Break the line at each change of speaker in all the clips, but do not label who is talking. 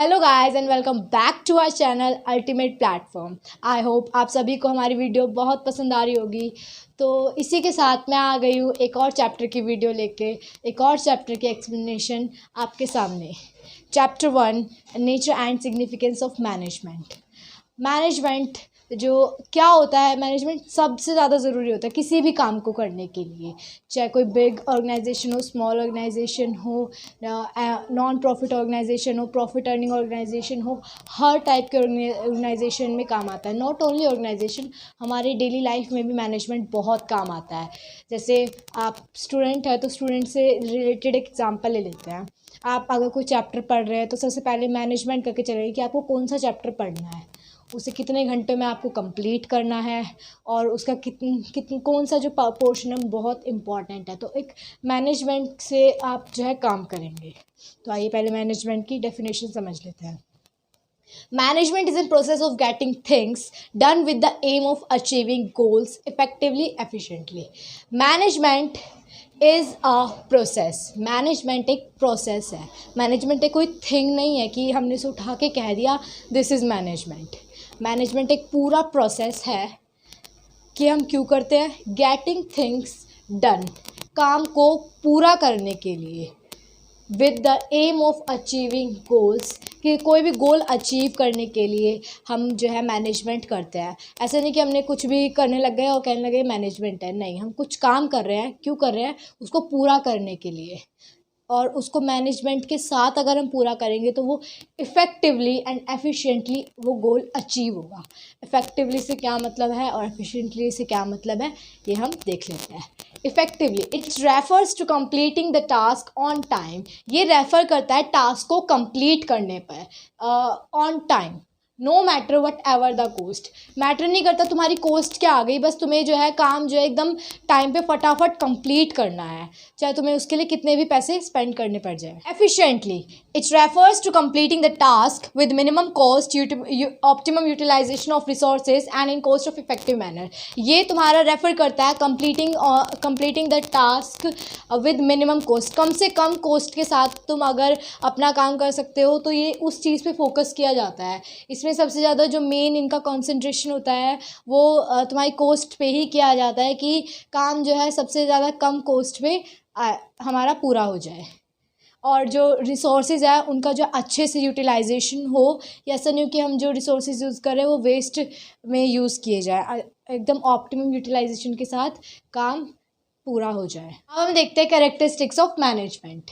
Hello guys and welcome back to our channel ultimate platform. I hope आप सभी को हमारी वीडियो बहुत पसंद आ रही होगी। तो इसी के साथ मैं आ गई हूँ एक और चैप्टर की वीडियो लेके, एक और चैप्टर की एक्सप्लेनेशन आपके सामने। Chapter 1, nature and significance of management. Management जो क्या होता है, मैनेजमेंट सबसे ज़्यादा ज़रूरी होता है किसी भी काम को करने के लिए, चाहे कोई बिग ऑर्गेनाइजेशन हो, स्मॉल ऑर्गेनाइजेशन हो, नॉन प्रॉफिट ऑर्गेनाइजेशन हो, प्रॉफिट अर्निंग ऑर्गेनाइजेशन हो। हर टाइप के ऑर्गेनाइजेशन में काम आता है। नॉट ओनली ऑर्गेनाइजेशन, हमारे डेली लाइफ में भी मैनेजमेंट बहुत काम आता है। जैसे आप स्टूडेंट है तो स्टूडेंट से रिलेटेड एक एग्जांपल ले लेते हैं। आप अगर कोई चैप्टर पढ़ रहे हैं तो सबसे पहले मैनेजमेंट करके चलेंगे कि आपको कौन सा चैप्टर पढ़ना है, उसे कितने घंटे में आपको कंप्लीट करना है, और उसका कितन कौन सा जो पोर्शन है बहुत इम्पॉर्टेंट है। तो एक मैनेजमेंट से आप जो है काम करेंगे। तो आइए पहले मैनेजमेंट की डेफिनेशन समझ लेते हैं। Management is in process of getting things done with the aim of achieving goals effectively efficiently. Management is a process. Management एक प्रोसेस है। मैनेजमेंट एक कोई थिंग नहीं है कि हमने उसे उठा के कह दिया दिस इज़ मैनेजमेंट। मैनेजमेंट एक पूरा प्रोसेस है कि हम क्यों करते हैं, गेटिंग थिंग्स डन, काम को पूरा करने के लिए, with the aim of achieving goals, कि कोई भी गोल अचीव करने के लिए हम जो है मैनेजमेंट करते हैं। ऐसा नहीं कि हमने कुछ भी करने लग गए और कहने लगे मैनेजमेंट है, नहीं, हम कुछ काम कर रहे हैं, क्यों कर रहे हैं, उसको पूरा करने के लिए। और उसको मैनेजमेंट के साथ अगर हम पूरा करेंगे तो वो इफ़ेक्टिवली एंड एफिशिएंटली वो गोल अचीव होगा। इफ़ेक्टिवली से क्या मतलब है और एफिशिएंटली से क्या मतलब है, ये हम देख लेते हैं। Effectively it's refers to completing the task on time. ये रेफ़र करता है टास्क को कंप्लीट करने पर on time, no matter whatever the cost. Matter नहीं करता तुम्हारी कोस्ट क्या आ गई, बस तुम्हें जो है काम जो है एकदम टाइम पे फटाफट कंप्लीट करना है, चाहे तुम्हें उसके लिए कितने भी पैसे स्पेंड करने पड़ जाए। Efficiently it refers to completing the task with minimum cost, optimum utilization of resources and in cost of effective manner. ये तुम्हारा रेफर करता है completing the task with minimum cost. कम से कम कॉस्ट के साथ तुम अगर अपना काम कर सकते हो तो ये उस चीज़ पे फोकस किया जाता है। इसमें सबसे ज़्यादा जो मेन इनका कंसंट्रेशन होता है वो तुम्हारी कोस्ट पे ही किया जाता है कि काम जो है सबसे ज़्यादा कम कोस्ट पे हमारा पूरा हो जाए, और जो रिसोर्सेज है उनका जो अच्छे से यूटिलाइजेशन हो। ऐसा नहीं हो कि हम जो रिसोर्सेज यूज़ कर रहे हैं वो वेस्ट में यूज़ किए जाए, एकदम ऑप्टिमम यूटिलाइजेशन के साथ काम पूरा हो जाए। अब हम देखते हैं कैरेक्टरिस्टिक्स ऑफ मैनेजमेंट।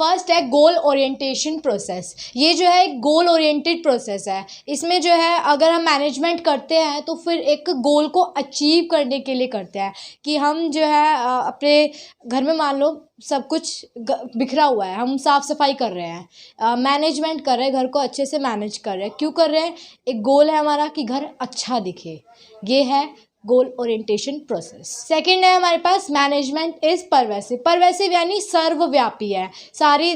फर्स्ट है गोल ओरिएंटेशन प्रोसेस। ये जो है एक गोल ओरिएंटेड प्रोसेस है। इसमें जो है अगर हम मैनेजमेंट करते हैं तो फिर एक गोल को अचीव करने के लिए करते हैं कि हम जो है अपने घर में मान लो सब कुछ बिखरा हुआ है, हम साफ़ सफाई कर रहे हैं, मैनेजमेंट कर रहे हैं, घर को अच्छे से मैनेज कर रहे हैं। क्यों कर रहे हैं, एक गोल है हमारा कि घर अच्छा दिखे, ये है गोल ओरिएंटेशन प्रोसेस। सेकंड है हमारे पास मैनेजमेंट इज़ परवेसिव। परवेसिव यानी सर्वव्यापी है। सारी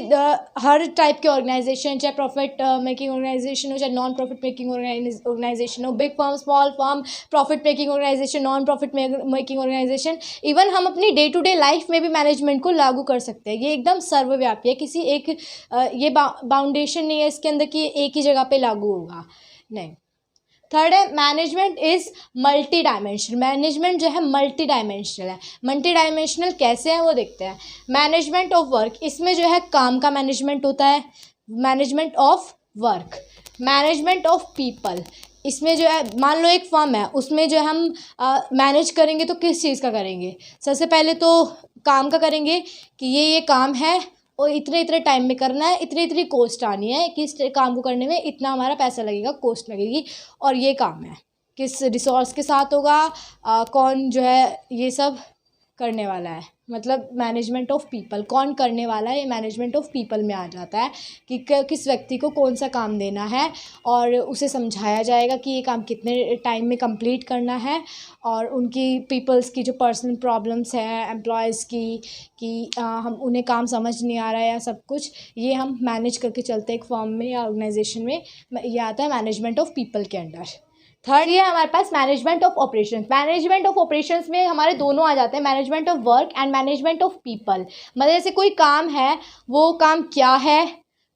हर टाइप के ऑर्गेनाइजेशन, चाहे प्रॉफिट मेकिंग ऑर्गेनाइजेशन हो, चाहे नॉन प्रॉफिट मेकिंग ऑर्गेनाइजेशन हो, big firm, small firm, profit making organisation, non profit making organisation, even हम अपनी डे टू डे लाइफ में भी मैनेजमेंट को लागू कर सकते हैं। ये एकदम सर्वव्यापी है, किसी एक ये बाउंडेशन नहीं है इसके अंदर कि एक ही जगह पे लागू होगा, नहीं। थर्ड है management is multi dimensional. Management जो है मल्टी डायमेंशनल है। मल्टी डायमेंशनल कैसे है वो देखते हैं। मैनेजमेंट ऑफ वर्क, इसमें जो है काम का मैनेजमेंट होता है, management of work. Management of people, इसमें जो है मान लो एक फर्म है, उसमें जो हम मैनेज करेंगे तो किस चीज़ का करेंगे, सबसे पहले तो काम का करेंगे कि ये काम है और इतने इतने टाइम में करना है, इतनी इतनी कॉस्ट आनी है कि इस काम को करने में इतना हमारा पैसा लगेगा, कॉस्ट लगेगी, और ये काम है किस रिसोर्स के साथ होगा, कौन जो है ये सब करने वाला है, मतलब मैनेजमेंट ऑफ पीपल, कौन करने वाला है, ये मैनेजमेंट ऑफ पीपल में आ जाता है कि किस व्यक्ति को कौन सा काम देना है, और उसे समझाया जाएगा कि ये काम कितने टाइम में कंप्लीट करना है, और उनकी पीपल्स की जो पर्सनल प्रॉब्लम्स हैं एम्प्लॉयज़ की कि हम उन्हें काम समझ नहीं आ रहा है या सब कुछ, ये हम मैनेज करके चलते हैं एक फर्म में या ऑर्गेनाइजेशन में। ये आता है मैनेजमेंट ऑफ पीपल के अंडर। थर्ड ये हमारे पास management of operations. Management of operations में हमारे दोनों आ जाते हैं, management of work and management of people. मतलब जैसे कोई काम है, वो काम क्या है,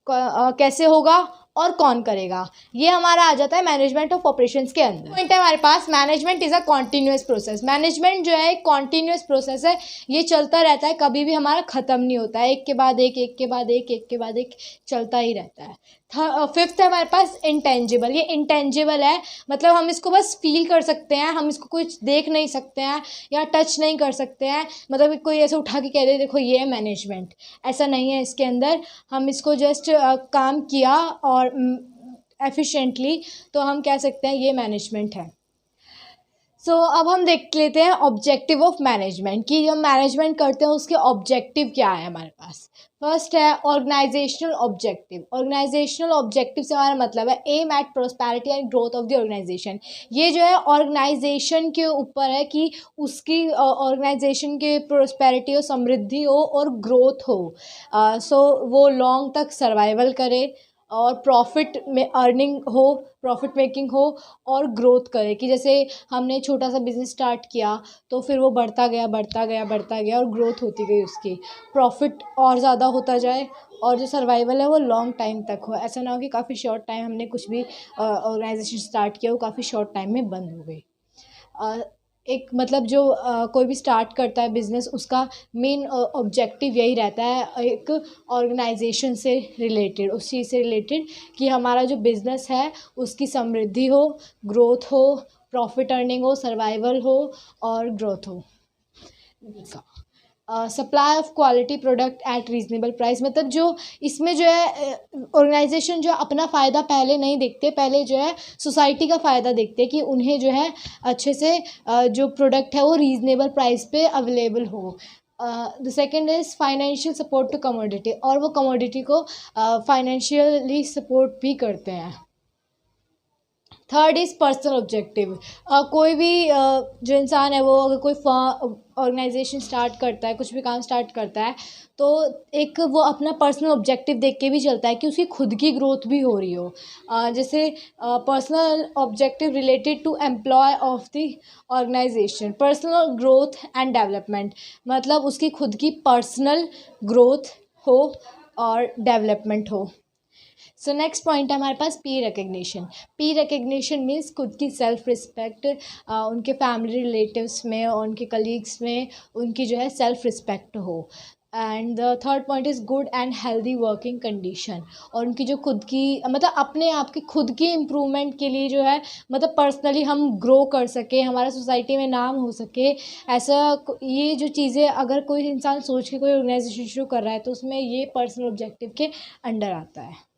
कैसे होगा और कौन करेगा, ये हमारा आ जाता है मैनेजमेंट ऑफ ऑपरेशंस के अंदर। पॉइंट है हमारे पास, management is a continuous process. Management जो है एक कॉन्टीन्यूअस प्रोसेस है, ये चलता रहता है, कभी भी हमारा ख़त्म नहीं होता है, एक के बाद एक, एक के बाद एक, एक के बाद एक चलता ही रहता है। फिफ्थ है हमारे पास इंटेंजिबल। ये इंटेंजिबल है, मतलब हम इसको बस फील कर सकते हैं, हम इसको कुछ देख नहीं सकते हैं या टच नहीं कर सकते हैं, मतलब कोई ऐसे उठा के कह दे देखो ये है मैनेजमेंट, ऐसा नहीं है इसके अंदर। हम इसको जस्ट काम किया और एफिशिएंटली तो हम कह सकते हैं ये मैनेजमेंट है। अब हम देख लेते हैं ऑब्जेक्टिव ऑफ मैनेजमेंट, कि जब मैनेजमेंट करते हैं उसके ऑब्जेक्टिव क्या है हमारे पास। फर्स्ट है ऑर्गेनाइजेशनल ऑब्जेक्टिव। ऑर्गेनाइजेशनल ऑब्जेक्टिव से हमारा मतलब है aim at prosperity and growth of the organisation. ये जो है ऑर्गेनाइजेशन के ऊपर है कि उसकी ऑर्गेनाइजेशन के प्रोस्पेरिटी हो, समृद्धि हो और ग्रोथ हो। वो लॉन्ग तक सर्वाइवल करे और प्रॉफिट में अर्निंग हो, प्रॉफिट मेकिंग हो और ग्रोथ करे, कि जैसे हमने छोटा सा बिज़नेस स्टार्ट किया तो फिर वो बढ़ता गया बढ़ता गया बढ़ता गया और ग्रोथ होती गई, उसकी प्रॉफिट और ज़्यादा होता जाए और जो सर्वाइवल है वो लॉन्ग टाइम तक हो। ऐसा ना हो कि काफ़ी शॉर्ट टाइम हमने कुछ भी ऑर्गेनाइजेशन स्टार्ट किया वो काफ़ी शॉर्ट टाइम में बंद हो गई। एक मतलब जो कोई भी स्टार्ट करता है बिज़नेस, उसका मेन ऑब्जेक्टिव यही रहता है, एक ऑर्गेनाइजेशन से रिलेटेड, उस चीज़ से रिलेटेड कि हमारा जो बिज़नेस है उसकी समृद्धि हो, ग्रोथ हो, प्रॉफिट अर्निंग हो, सर्वाइवल हो और ग्रोथ हो। Supply of quality product at reasonable price, मतलब जो इसमें जो है ऑर्गेनाइजेशन जो अपना फ़ायदा पहले नहीं देखते, पहले जो है सोसाइटी का फ़ायदा देखते कि उन्हें जो है अच्छे से जो प्रोडक्ट है वो रीज़नेबल प्राइस पे अवेलेबल हो। The second is financial support to commodity, और वो कमोडिटी को फाइनेंशियली सपोर्ट भी करते हैं। Third is personal objective. कोई भी जो इंसान है वो अगर कोई ऑर्गेनाइजेशन स्टार्ट करता है, कुछ भी काम स्टार्ट करता है, तो एक वो अपना पर्सनल ऑब्जेक्टिव देख के भी चलता है कि उसकी खुद की ग्रोथ भी हो रही हो। जैसे personal objective related to employ of the organization, personal growth and development, मतलब उसकी खुद की पर्सनल ग्रोथ हो और डेवलपमेंट हो। सो नेक्स्ट पॉइंट है हमारे पास P recognition. P recognition means खुद की सेल्फ रिस्पेक्ट, उनके फैमिली रिलेटिव्स में और उनके कलीग्स में उनकी जो है सेल्फ रिस्पेक्ट हो। And the third point is good and healthy working condition, और उनकी जो खुद की मतलब अपने आप की खुद की इम्प्रूवमेंट के लिए जो है, मतलब पर्सनली हम ग्रो कर सके, हमारा सोसाइटी में नाम हो सके, ऐसा ये जो चीज़ें अगर कोई इंसान सोच के कोई ऑर्गेनाइजेशन शुरू कर रहा है तो उसमें ये पर्सनल ऑब्जेक्टिव के अंडर आता है।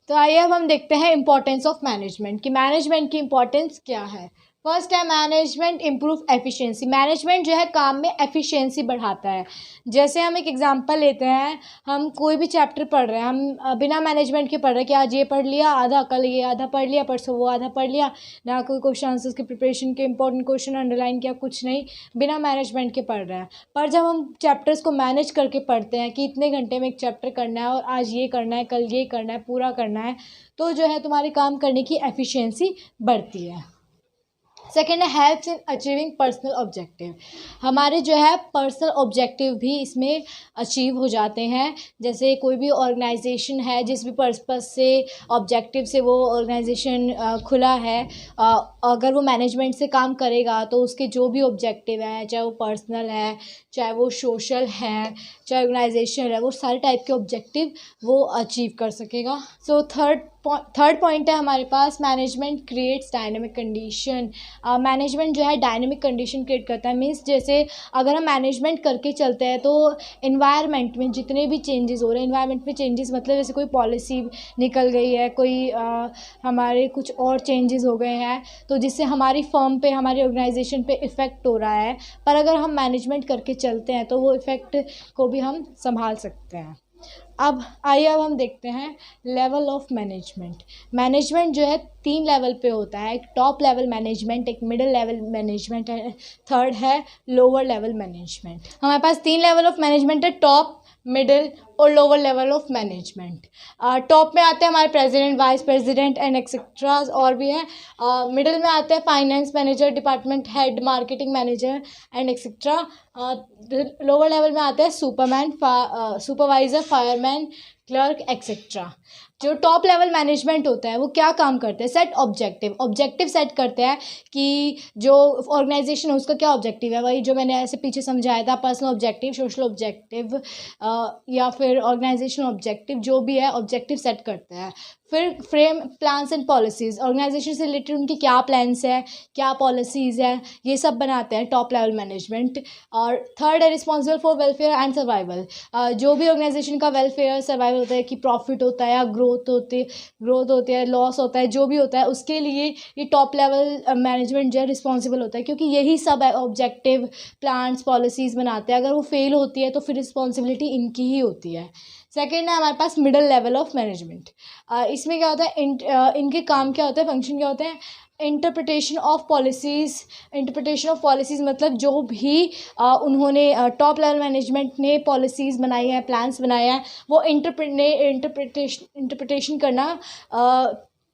तो आइए अब हम देखते हैं इम्पोर्टेंस ऑफ मैनेजमेंट, कि मैनेजमेंट की इम्पोर्टेंस क्या है। फर्स्ट है मैनेजमेंट इम्प्रूव एफिशिएंसी। मैनेजमेंट जो है काम में एफिशिएंसी बढ़ाता है। जैसे हम एक एग्जांपल लेते हैं, हम कोई भी चैप्टर पढ़ रहे हैं, हम बिना मैनेजमेंट के पढ़ रहे हैं कि आज ये पढ़ लिया आधा, कल ये आधा पढ़ लिया, परसों वो आधा पढ़ लिया, ना कोई क्वेश्चन आंसर्स की प्रिपरेशन के इंपॉर्टेंट क्वेश्चन अंडरलाइन किया, कुछ नहीं, बिना मैनेजमेंट के पढ़ रहे हैं। पर जब हम चैप्टर्स को मैनेज करके पढ़ते हैं कि इतने घंटे में एक चैप्टर करना है और आज ये करना है, कल ये करना है, पूरा करना है, तो जो है तुम्हारे काम करने की एफिशिएंसी बढ़ती है। सेकेंड है helps in achieving personal objective. हमारे जो है पर्सनल ऑब्जेक्टिव भी इसमें अचीव हो जाते हैं। जैसे कोई भी ऑर्गेनाइजेशन है, जिस भी पर्पस से ऑब्जेक्टिव से वो ऑर्गेनाइजेशन खुला है, अगर वो मैनेजमेंट से काम करेगा तो उसके जो भी ऑब्जेक्टिव हैं, चाहे वो पर्सनल है, चाहे वो सोशल है, चाहे ऑर्गेनाइजेशन है, वो सारे टाइप के ऑब्जेक्टिव वो अचीव कर सकेगा। सो थर्ड पॉइंट है हमारे पास management creates dynamic condition. Management जो है डायनेमिक कंडीशन क्रिएट करता है। मीन्स जैसे अगर हम मैनेजमेंट करके चलते हैं तो इन्वायरमेंट में जितने भी चेंजेस हो रहे हैं, इन्वायरमेंट में चेंजेस मतलब जैसे कोई पॉलिसी निकल गई है, कोई हमारे कुछ और चेंजेस हो गए हैं, तो जिससे हमारी फर्म पे, हमारी ऑर्गेनाइजेशन पे इफ़ेक्ट हो रहा है, पर अगर हम मैनेजमेंट करके चलते हैं तो वो इफ़ेक्ट को भी हम संभाल सकते हैं। अब हम देखते हैं लेवल ऑफ मैनेजमेंट। मैनेजमेंट जो है 3 लेवल पे होता है, एक टॉप लेवल मैनेजमेंट, एक मिडिल लेवल मैनेजमेंट है, थर्ड है लोअर लेवल मैनेजमेंट। हमारे पास 3 लेवल ऑफ मैनेजमेंट है, टॉप, मिडिल और lower level of management. Top में आते हैं हमारे प्रेसिडेंट, वाइस प्रेसिडेंट एंड एक्सेट्राज, और भी हैं। मिडिल में आते हैं finance manager, department head, marketing manager and etcetera. Lower level में आते हैं Superman, supervisor, fireman, clerk etcetera. जो टॉप लेवल मैनेजमेंट होता है वो क्या काम करते हैं, सेट ऑब्जेक्टिव सेट करते हैं कि जो ऑर्गेनाइजेशन है उसका क्या ऑब्जेक्टिव है, वही जो मैंने ऐसे पीछे समझाया था, पर्सनल ऑब्जेक्टिव, सोशल ऑब्जेक्टिव या फिर ऑर्गेनाइजेशनल ऑब्जेक्टिव, जो भी है ऑब्जेक्टिव सेट करते हैं। फिर frame plans and policies, organization से रिलेटेड उनकी क्या प्लान्स है, क्या पॉलिसीज़ है, ये सब बनाते हैं टॉप लेवल मैनेजमेंट। और थर्ड है responsible for welfare and survival, जो भी ऑर्गेनाइजेशन का वेलफेयर सर्वाइवल होता है कि प्रॉफिट होता है या ग्रोथ होती है, लॉस होता है, जो भी होता है उसके लिए ये टॉप लेवल मैनेजमेंट जो है रिस्पॉन्सिबल होता है, क्योंकि यही सब ऑब्जेक्टिव प्लान्स पॉलिसीज़ बनाते हैं। अगर वो फेल होती है तो फिर रिस्पॉन्सिबिलिटी इनकी ही होती है। सेकेंड है हमारे पास मिडल लेवल ऑफ मैनेजमेंट। इसमें क्या होता है, इनके काम क्या होता है, फंक्शन क्या होते हैं, इंटरप्रिटेशन ऑफ पॉलिसीज़ मतलब जो भी उन्होंने टॉप लेवल मैनेजमेंट ने पॉलिसीज़ बनाई है, प्लान्स बनाए हैं, वो इंटरप्रिटेशन करना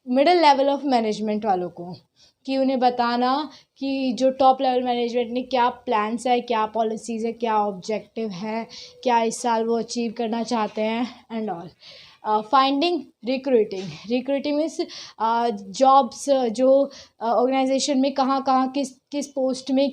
मिडिल लेवल ऑफ मैनेजमेंट वालों को, कि उन्हें बताना कि जो टॉप लेवल मैनेजमेंट ने क्या प्लान्स है, क्या पॉलिसीज़ है, क्या ऑब्जेक्टिव है, क्या इस साल वो अचीव करना चाहते हैं and all. Finding recruiting means jobs, जो ऑर्गेनाइजेशन में कहाँ कहाँ किस पोस्ट में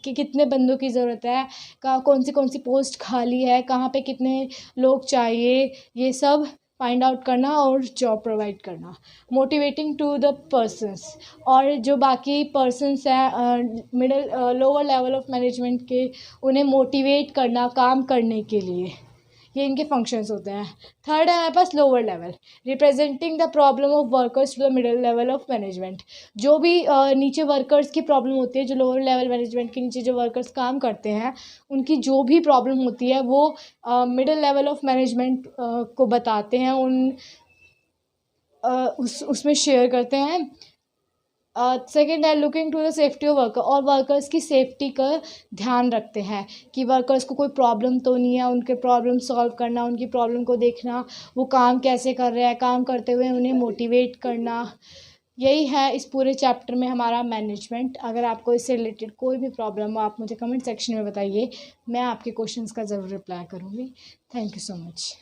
कितने बंदों की ज़रूरत है, कौन सी पोस्ट खाली है, कहाँ पे कितने लोग चाहिए, ये सब फाइंड आउट करना और जॉब प्रोवाइड करना। मोटिवेटिंग टू द पर्सन्स, और जो बाकी पर्सन्स हैं middle lower level of management के, उन्हें मोटिवेट करना काम करने के लिए, ये इनके फंक्शंस होते हैं। थर्ड है हमारे पास lower level, representing the problem of workers to the middle level of management, जो भी नीचे वर्कर्स की प्रॉब्लम होती है, जो लोअर लेवल मैनेजमेंट के नीचे जो वर्कर्स काम करते हैं, उनकी जो भी प्रॉब्लम होती है वो मिडिल लेवल ऑफ मैनेजमेंट को बताते हैं, उसमें शेयर करते हैं। सेकेंड है looking to the safety of worker, और वर्कर्स की सेफ्टी का ध्यान रखते हैं कि वर्कर्स को कोई प्रॉब्लम तो नहीं है, उनके प्रॉब्लम सॉल्व करना, उनकी प्रॉब्लम को देखना, वो काम कैसे कर रहे हैं, काम करते हुए उन्हें मोटिवेट करना। यही है इस पूरे चैप्टर में हमारा मैनेजमेंट। अगर आपको इससे रिलेटेड कोई भी प्रॉब्लम हो आप मुझे कमेंट सेक्शन में बताइए, मैं आपके क्वेश्चंस का ज़रूर रिप्लाई करूँगी। Thank you so much.